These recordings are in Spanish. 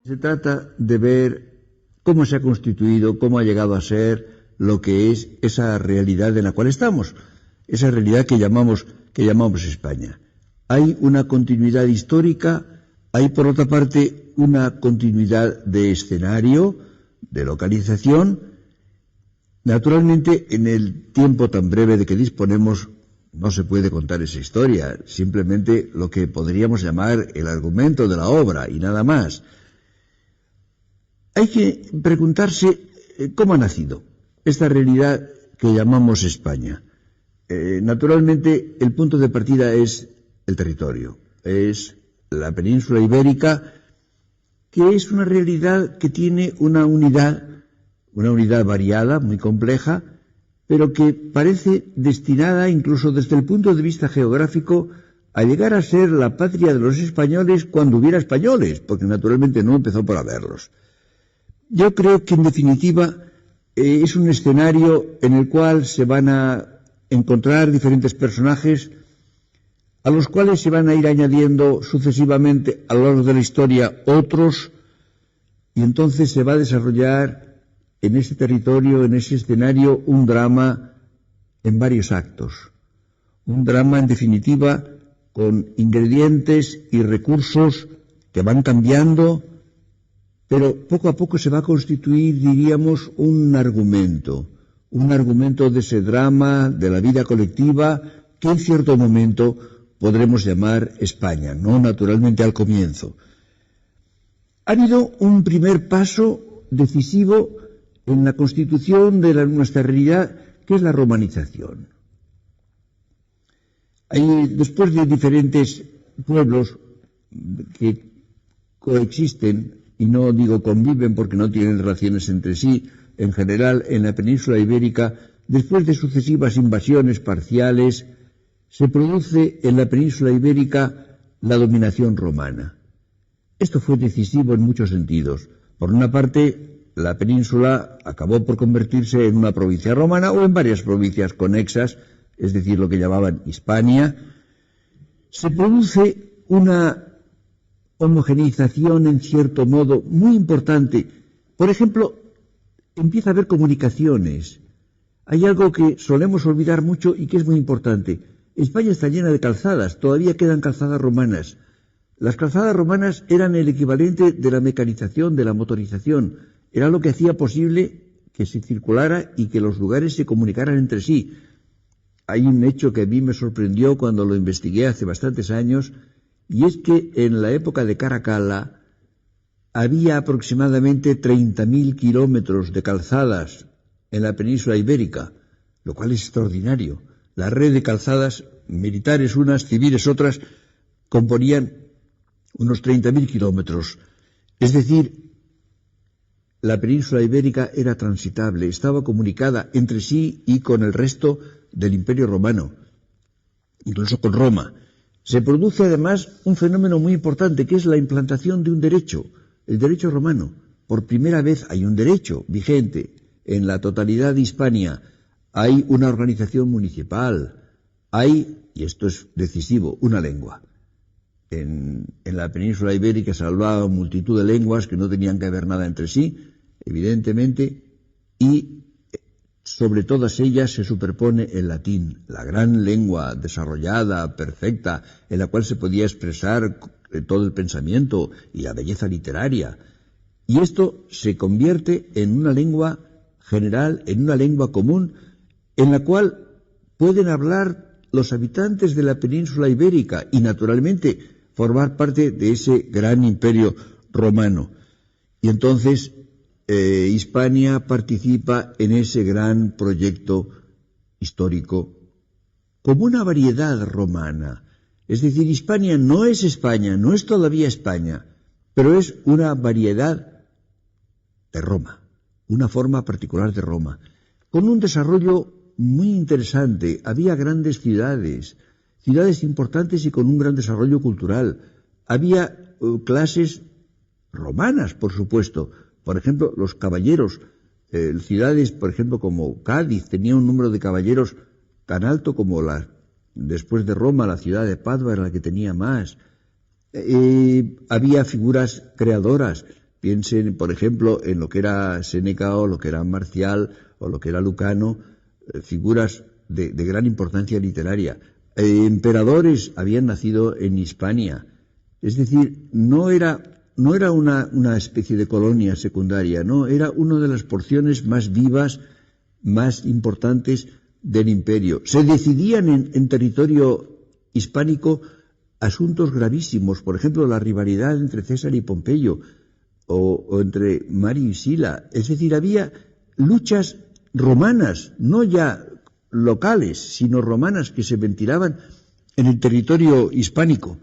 Se trata de ver cómo se ha constituido, cómo ha llegado a ser lo que es esa realidad en la cual estamos, esa realidad que llamamos España. Hay una continuidad histórica, hay por otra parte una continuidad de escenario, de localización. Naturalmente, en el tiempo tan breve de que disponemos, no se puede contar esa historia, simplemente lo que podríamos llamar el argumento de la obra y nada más. Hay que preguntarse cómo ha nacido esta realidad que llamamos España. Naturalmente, el punto de partida es el territorio, es la península ibérica, que es una realidad que tiene una unidad variada, muy compleja, pero que parece destinada, incluso desde el punto de vista geográfico, a llegar a ser la patria de los españoles cuando hubiera españoles, porque naturalmente no empezó por haberlos. Yo creo que, en definitiva, es un escenario en el cual se van a encontrar diferentes personajes a los cuales se van a ir añadiendo sucesivamente a lo largo de la historia otros, y entonces se va a desarrollar en ese territorio, en ese escenario, un drama en varios actos. Un drama, en definitiva, con ingredientes y recursos que van cambiando, pero poco a poco se va a constituir, diríamos, un argumento de ese drama, de la vida colectiva, que en cierto momento podremos llamar España, no naturalmente al comienzo. Ha habido un primer paso decisivo en la constitución de nuestra realidad, que es la romanización. Después de diferentes pueblos que coexisten, y no digo conviven porque no tienen relaciones entre sí, en general en la península ibérica, después de sucesivas invasiones parciales, se produce en la península ibérica la dominación romana. Esto fue decisivo en muchos sentidos. Por una parte, la península acabó por convertirse en una provincia romana o en varias provincias conexas, es decir, lo que llamaban Hispania. Se produce una homogeneización, en cierto modo, muy importante. Por ejemplo, empieza a haber comunicaciones. Hay algo que solemos olvidar mucho y que es muy importante. España está llena de calzadas, todavía quedan calzadas romanas. Las calzadas romanas eran el equivalente de la mecanización, de la motorización. Era lo que hacía posible que se circulara y que los lugares se comunicaran entre sí. Hay un hecho que a mí me sorprendió cuando lo investigué hace bastantes años, y es que en la época de Caracalla había aproximadamente 30.000 kilómetros de calzadas en la península ibérica, lo cual es extraordinario. La red de calzadas, militares unas, civiles otras, componían unos 30.000 kilómetros. Es decir, la península ibérica era transitable, estaba comunicada entre sí y con el resto del Imperio Romano, incluso con Roma. Se produce además un fenómeno muy importante, que es la implantación de un derecho, el derecho romano. Por primera vez hay un derecho vigente en la totalidad de Hispania. Hay una organización municipal, hay, y esto es decisivo, una lengua. En la península ibérica se hablaba multitud de lenguas que no tenían que ver nada entre sí, evidentemente, y sobre todas ellas se superpone el latín, la gran lengua desarrollada, perfecta, en la cual se podía expresar todo el pensamiento y la belleza literaria. Y esto se convierte en una lengua general, en una lengua común, en la cual pueden hablar los habitantes de la península ibérica y, naturalmente, formar parte de ese gran imperio romano. Y entonces Hispania participa en ese gran proyecto histórico como una variedad romana. Es decir, Hispania no es España, no es todavía España, pero es una variedad de Roma, una forma particular de Roma, con un desarrollo muy interesante. Había grandes ciudades importantes y con un gran desarrollo cultural. Había clases romanas, por supuesto. Por ejemplo, los caballeros, ciudades, por ejemplo, como Cádiz, tenía un número de caballeros tan alto como después de Roma, la ciudad de Padua era la que tenía más. Había figuras creadoras. Piensen, por ejemplo, en lo que era Séneca o lo que era Marcial o lo que era Lucano, figuras de gran importancia literaria. Emperadores habían nacido en Hispania. Es decir, no era una especie de colonia secundaria, no, era una de las porciones más vivas, más importantes del imperio. Se decidían en territorio hispánico asuntos gravísimos, por ejemplo, la rivalidad entre César y Pompeyo, o entre Mario y Sila. Es decir, había luchas romanas, no ya locales, sino romanas, que se ventilaban en el territorio hispánico.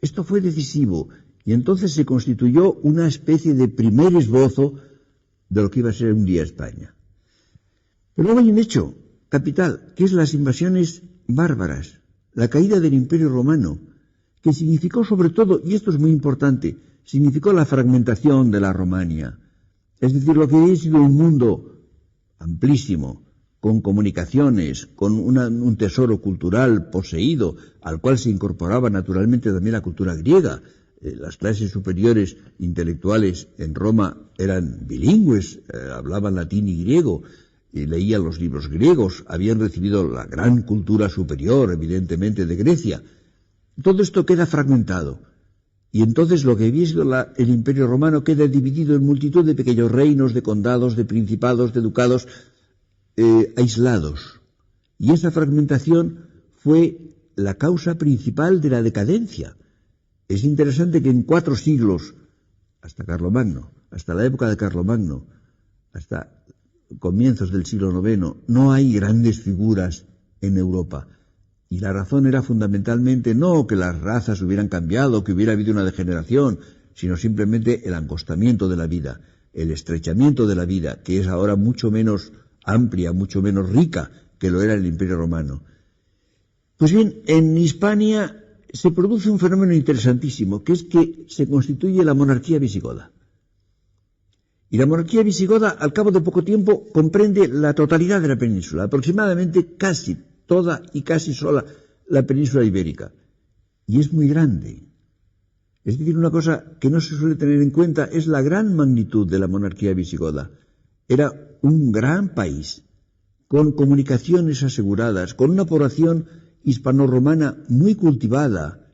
Esto fue decisivo, y entonces se constituyó una especie de primer esbozo de lo que iba a ser un día España. Pero luego hay un hecho capital, que es las invasiones bárbaras, la caída del Imperio Romano, que significó sobre todo, y esto es muy importante, significó la fragmentación de la Romania. Es decir, lo que había sido un mundo amplísimo, con comunicaciones, con un tesoro cultural poseído, al cual se incorporaba naturalmente también la cultura griega. Las clases superiores intelectuales en Roma eran bilingües, hablaban latín y griego, y leían los libros griegos, habían recibido la gran cultura superior, evidentemente, de Grecia. Todo esto queda fragmentado. Y entonces lo que había sido el Imperio Romano queda dividido en multitud de pequeños reinos, de condados, de principados, de ducados, aislados. Y esa fragmentación fue la causa principal de la decadencia. Es interesante que en 4 siglos, hasta Carlomagno, hasta la época de Carlomagno, hasta comienzos del siglo IX, no hay grandes figuras en Europa. Y la razón era fundamentalmente no que las razas hubieran cambiado, que hubiera habido una degeneración, sino simplemente el angostamiento de la vida, el estrechamiento de la vida, que es ahora mucho menos amplia, mucho menos rica que lo era el Imperio Romano. Pues bien, en Hispania se produce un fenómeno interesantísimo, que es que se constituye la monarquía visigoda. Y la monarquía visigoda, al cabo de poco tiempo, comprende la totalidad de la península, aproximadamente casi toda y casi sola la península ibérica. Y es muy grande. Es decir, una cosa que no se suele tener en cuenta es la gran magnitud de la monarquía visigoda. Era un gran país, con comunicaciones aseguradas, con una población hispano-romana muy cultivada,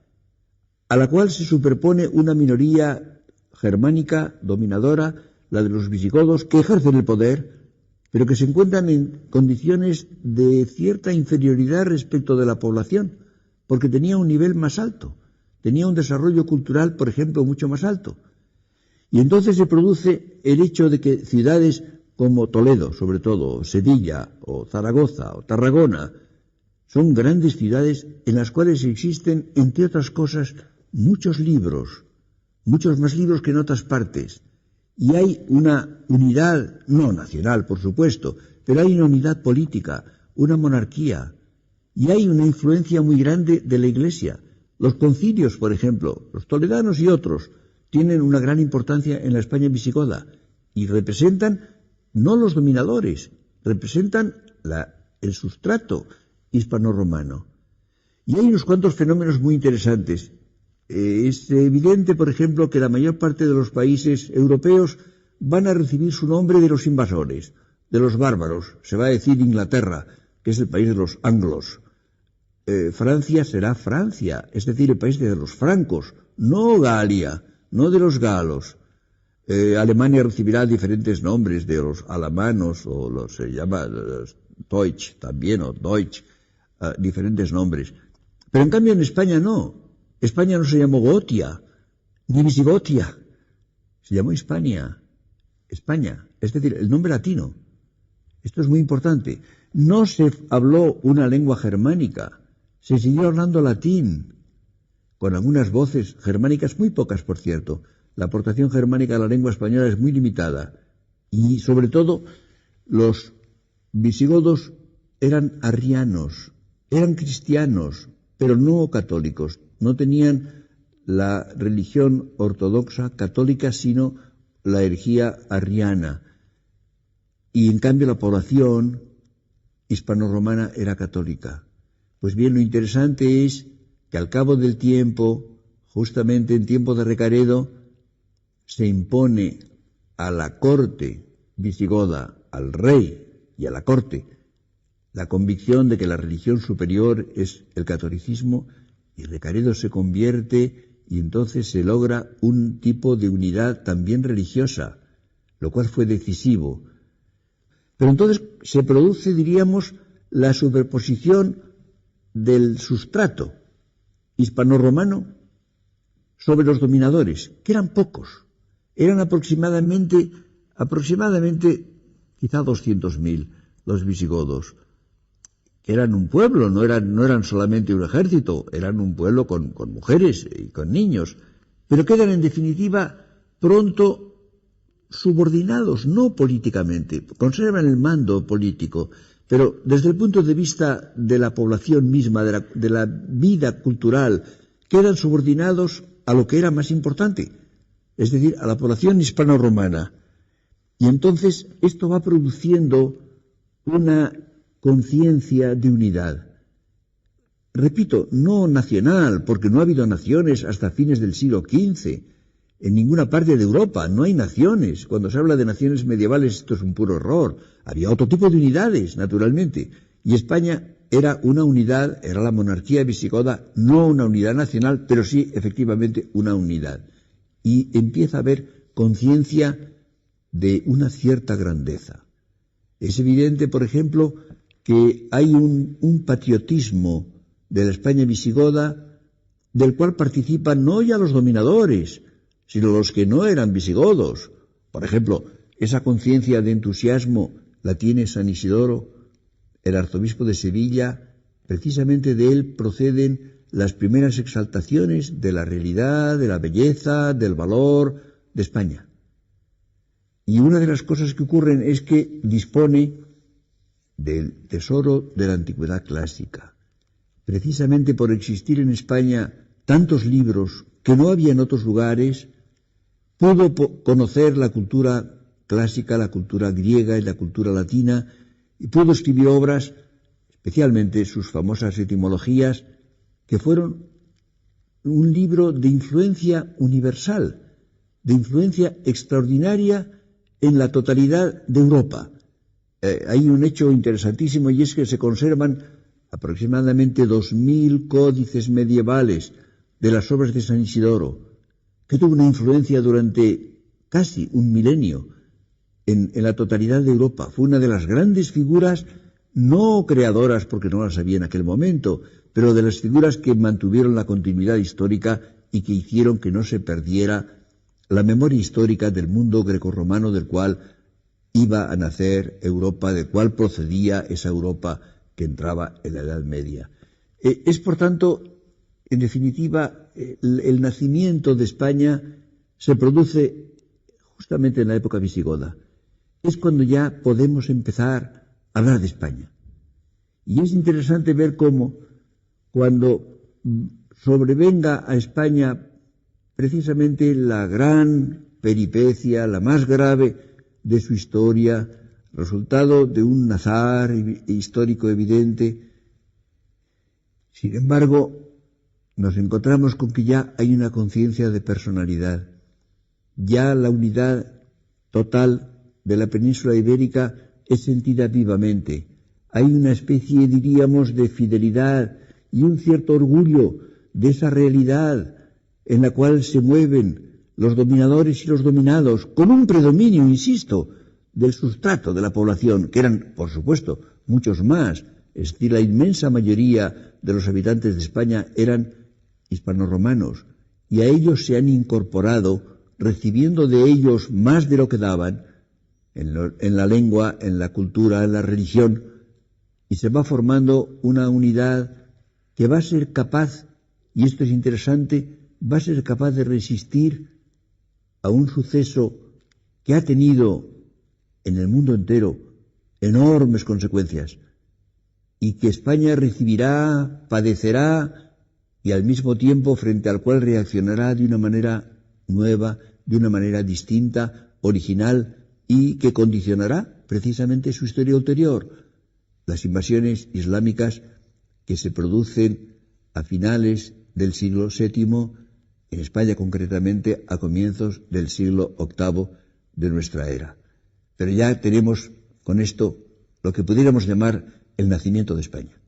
a la cual se superpone una minoría germánica dominadora, la de los visigodos, que ejercen el poder, pero que se encuentran en condiciones de cierta inferioridad respecto de la población, porque tenía un nivel más alto, tenía un desarrollo cultural, por ejemplo, mucho más alto. Y entonces se produce el hecho de que ciudades como Toledo, sobre todo, Sevilla, o Zaragoza, o Tarragona, son grandes ciudades en las cuales existen, entre otras cosas, muchos libros, muchos más libros que en otras partes. Y hay una unidad, no nacional, por supuesto, pero hay una unidad política, una monarquía, y hay una influencia muy grande de la Iglesia. Los concilios, por ejemplo, los toledanos y otros, tienen una gran importancia en la España visigoda y representan no los dominadores, representan el sustrato hispano-romano. Y hay unos cuantos fenómenos muy interesantes. Es evidente, por ejemplo, que la mayor parte de los países europeos van a recibir su nombre de los invasores, de los bárbaros. Se va a decir Inglaterra, que es el país de los anglos. Francia será Francia, es decir, el país de los francos, no Galia, no de los galos. Alemania recibirá diferentes nombres de los alamanos, o se llama Deutsch también, o Deutsch, diferentes nombres. Pero en cambio en España no. España no se llamó Gotia, ni Visigotia, se llamó Hispania, España, es decir, el nombre latino. Esto es muy importante. No se habló una lengua germánica, se siguió hablando latín, con algunas voces germánicas, muy pocas por cierto. La aportación germánica a la lengua española es muy limitada. Y sobre todo, los visigodos eran arrianos, eran cristianos, pero no católicos. No tenían la religión ortodoxa católica, sino la herejía arriana. Y en cambio la población hispano-romana era católica. Pues bien, lo interesante es que al cabo del tiempo, justamente en tiempo de Recaredo, se impone a la corte visigoda, al rey y a la corte, la convicción de que la religión superior es el catolicismo, y Recaredo se convierte y entonces se logra un tipo de unidad también religiosa, lo cual fue decisivo. Pero entonces se produce, diríamos, la superposición del sustrato hispano-romano sobre los dominadores, que eran pocos. Eran aproximadamente quizá 200.000 los visigodos, que eran un pueblo, no eran solamente un ejército, eran un pueblo con mujeres y con niños, pero quedan en definitiva pronto subordinados, no políticamente, conservan el mando político, pero desde el punto de vista de la población misma, de la vida cultural, quedan subordinados a lo que era más importante, es decir, a la población hispano-romana. Y entonces esto va produciendo una conciencia de unidad. Repito, no nacional, porque no ha habido naciones hasta fines del siglo XV. En ninguna parte de Europa no hay naciones. Cuando se habla de naciones medievales esto es un puro error. Había otro tipo de unidades, naturalmente. Y España era una unidad, era la monarquía visigoda, no una unidad nacional, pero sí efectivamente una unidad. Y empieza a haber conciencia de una cierta grandeza. Es evidente, por ejemplo, que hay un patriotismo de la España visigoda del cual participan no ya los dominadores, sino los que no eran visigodos. Por ejemplo, esa conciencia de entusiasmo la tiene San Isidoro, el arzobispo de Sevilla. Precisamente de él proceden las primeras exaltaciones de la realidad, de la belleza, del valor de España. Y una de las cosas que ocurren es que dispone del tesoro de la antigüedad clásica. Precisamente por existir en España tantos libros que no había en otros lugares, pudo conocer la cultura clásica, la cultura griega y la cultura latina, y pudo escribir obras, especialmente sus famosas etimologías, que fueron un libro de influencia universal, de influencia extraordinaria en la totalidad de Europa. Hay un hecho interesantísimo, y es que se conservan aproximadamente 2.000 códices medievales de las obras de San Isidoro, que tuvo una influencia durante casi un milenio en la totalidad de Europa. Fue una de las grandes figuras, no creadoras porque no las había en aquel momento, pero de las figuras que mantuvieron la continuidad histórica y que hicieron que no se perdiera la memoria histórica del mundo grecorromano del cual iba a nacer Europa, del cual procedía esa Europa que entraba en la Edad Media. Es, por tanto, en definitiva, el nacimiento de España se produce justamente en la época visigoda. Es cuando ya podemos empezar a hablar de España. Y es interesante ver cómo, cuando sobrevenga a España precisamente la gran peripecia, la más grave de su historia, resultado de un azar histórico evidente, sin embargo, nos encontramos con que ya hay una conciencia de personalidad. Ya la unidad total de la península ibérica es sentida vivamente. Hay una especie, diríamos, de fidelidad y un cierto orgullo de esa realidad en la cual se mueven los dominadores y los dominados, con un predominio, insisto, del sustrato de la población, que eran, por supuesto, muchos más. Es decir, la inmensa mayoría de los habitantes de España eran hispanoromanos, y a ellos se han incorporado, recibiendo de ellos más de lo que daban, en la lengua, en la cultura, en la religión, y se va formando una unidad que va a ser capaz, y esto es interesante, va a ser capaz de resistir a un suceso que ha tenido en el mundo entero enormes consecuencias, y que España recibirá, padecerá, y al mismo tiempo frente al cual reaccionará de una manera nueva, de una manera distinta, original, y que condicionará precisamente su historia ulterior. Las invasiones islámicas que se producen a finales del siglo VII en España concretamente, a comienzos del siglo VIII de nuestra era. Pero ya tenemos con esto lo que pudiéramos llamar el nacimiento de España.